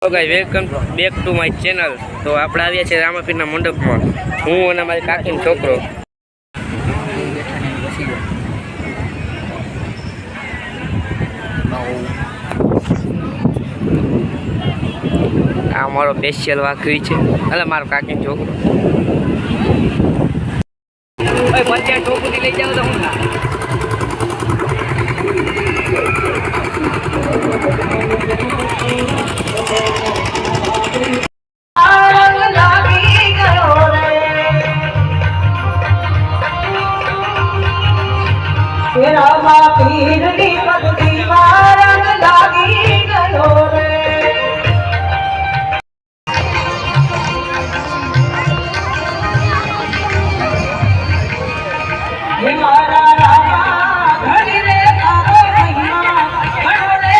તો guys welcome back to my channel. તો આપણે આવ્યા છે રામાપીરના મંડપમાં, હું અને મારી કાકીનો છોકરો। આ મારો સ્પેશિયલ વાઘરી છે, એટલે મારો કાકીનો છોકરો। ભાઈ બચ્ચા ટોપુથી લઈ જાવ તો હું ના પીરની પગડીમાં રંગ લાગી ગયો રે। હે મારા રામા ઘડી રે તારો મહિમા ઘડો રે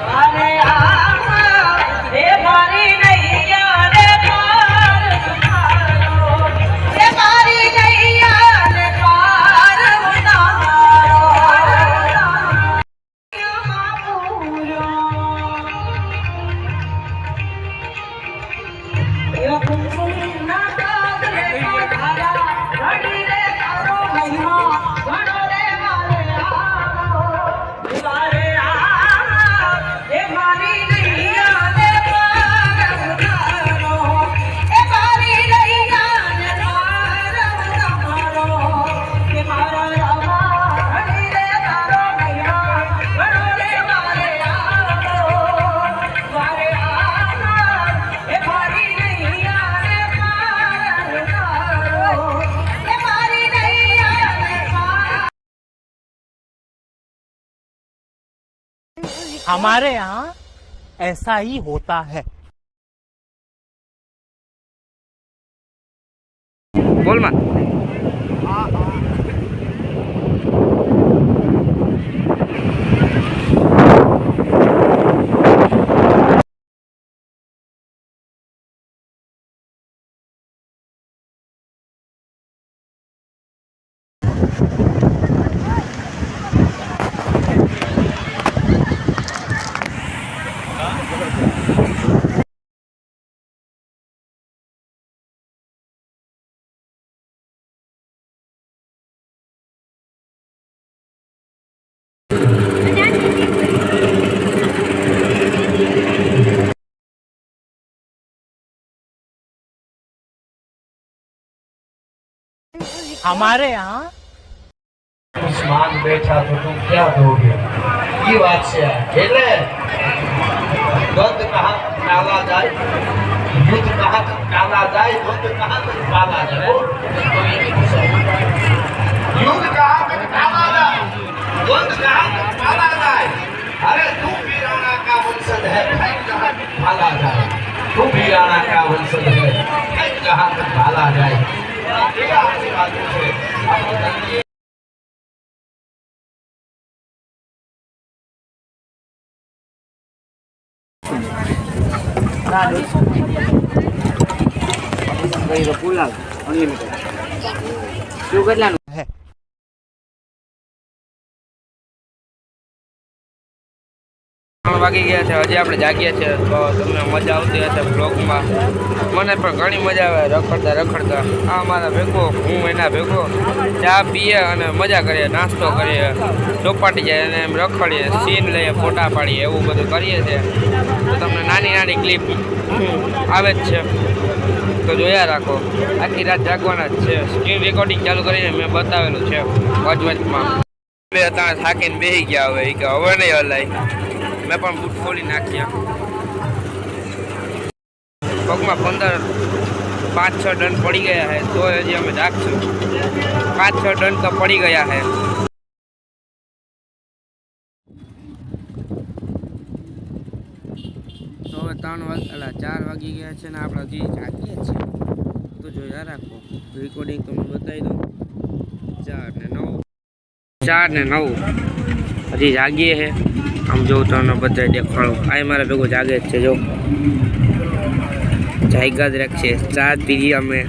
મારે હે મારી નૈયા રે પાર ઉતારો, હે મારી નૈયા રે પાર ઉતારો। हमारे यहाँ ऐसा ही होता है। बोल मा हमारे यहाँ मान बैठा तो तुम क्या दोगे? ये बात से એટલે द्वंद कहाँ टाला जाए, युद्ध कहाँ टाला जाए, द्वंद कहाँ तक टाला जाए, युद्ध कहाँ तक टाला जाए, द्वंद कहाँ तक टाला जाए। अरे तू भी राणा का वंशज है, फैल कहाँ तक भाला जाए, तू भी राणा का वंशज है, फैल कहाँ तक भाला जाए। ये आपकी बातों से आप પુલાવ અનલિમિટેડ શું કેટલાનું है। વાગી ગયા છે, હજી આપણે જાગીએ છીએ, તો તમને મજા આવતી હશે બ્લોગમાં। મને પણ ઘણી મજા આવે રખડતા રખડતા। આ મારા ભેગો, હું એના ભેગો ચા પીએ અને મજા કરીએ, નાસ્તો કરીએ, ચોપાટી જાય અને એમ રખડીએ, સીન લઈએ, ફોટા પાડીએ, એવું બધું કરીએ છીએ। તો તમને નાની નાની ક્લિપ આવે જ છે, તો જોયા રાખો। આખી રાત જાગવાના જ છે, સ્ક્રીન રેકોર્ડિંગ ચાલુ કરીને મેં બતાવેલું છે વચમાં। બે ત્રણ થાકીને બેસી ગયા, હવે કે હવે નહીં હલાય, મેં પણ બૂટ ખોલી નાખ્યા। પગમાં 5-6 ડન પડી ગયા છે, તો હજી અમે જાગશું। 5-6 ડન તો પડી ગયા છે। તો હવે 4 વાગી ગયા છે ને આપણે હજી જાગીએ છીએ, તો જોયા રાખો। રેકોર્ડિંગ તમને બતાવી દઉં, 4 ને 9 હજી જાગીએ છે। આમ જો તમને બધા દેખાડું, આ મારા ભેગો જાગે જ છે, જો જાગ્યા જ રાખશે। ચા પીધી અમે,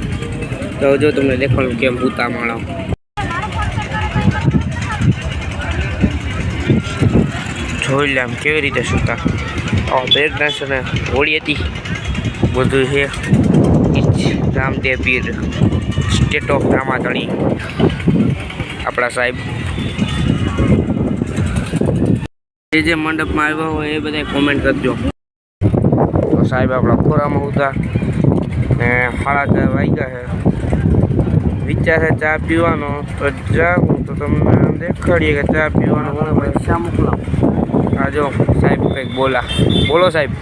તો જો તમને દેખાડું કેમ ભૂતા માળો। જો જોઈ લે આમ કેવી રીતે સૂતા બ્રેક ડાન્સ અને હોળી હતી બધું છે રામદેવ પીર સ્ટેટ ઓફ રામાધણી આપણા સાહેબ જે મંડપમાં આવ્યા હોય એ બધા કોમેન્ટ કરજો. તો સાહેબ આપણા ખોરામાં હતા ને 4:30 વાગ્યા છે. વિચાર છે ચા પીવાનો તો જાઉં તો તમને દેખાડીએ કે ચા પીવાનો પૈસા મોકલાવો. હા જો સાહેબ કંઈક બોલો સાહેબ.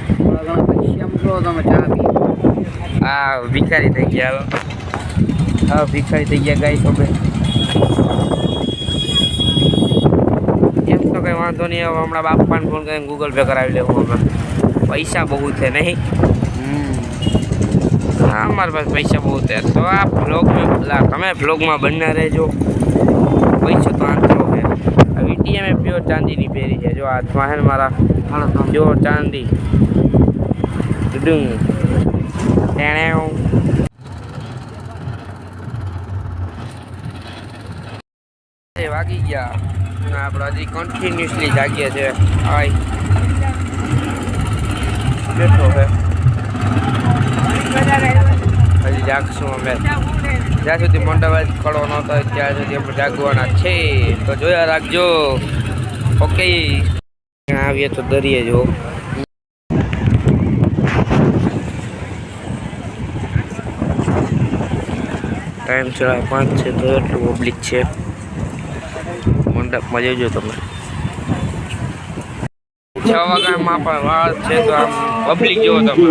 પૈસા મોકલો તમે ચા પી. હા ભિખારી થઈ ગયા. હા ભિખારી થઈ ગયા ગાય તો એમ તો કંઈ વાંધો નહીં. હવે હમણાં બાપાને ફોન કરીને ગૂગલ પે કરાવી લેવું. હમણાં પૈસા બહુ છે નહીં. હા અમારી પાસે પૈસા બહુ છે તો આ બ્લોગમાં તમે બ્લોગમાં બનના રહેજો. પૈસો તો આંતરો છે. આ વીટીએમ પ્યોર ચાંદીની પહેરી છે જો હાથમાં છે ને મારા પ્યોર ચાંદી ડુંગ તેણે વાગી ગયા આપણે હજી કન્ટિન્યુઅસલી જાગીએ છે. હાય બેઠો છે હજી જાગશું અમે જ્યાં સુધી મંડપ ખડો ન થાય ત્યાં સુધી આપણે જાગવાના છે. તો જોયા રાખજો. ઓકે આવીએ તો દરિયે જો ટાઈમ 5:30 છે તો એટલું પબ્લિક છે મંડપમાં. જોજો તમે 6 વાગ્યામાં પણ વાર છે તો આમ પબ્લિક જોવો તમે.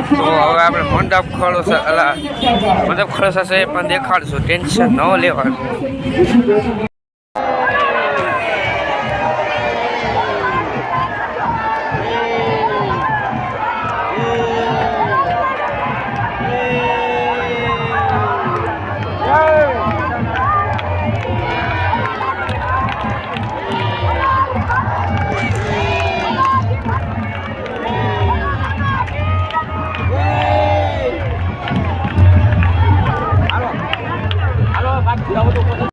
તો હવે આપણે મંડપ ખડો થશે એ પણ દેખાડશું. ટેન્શન ન લેવાનું.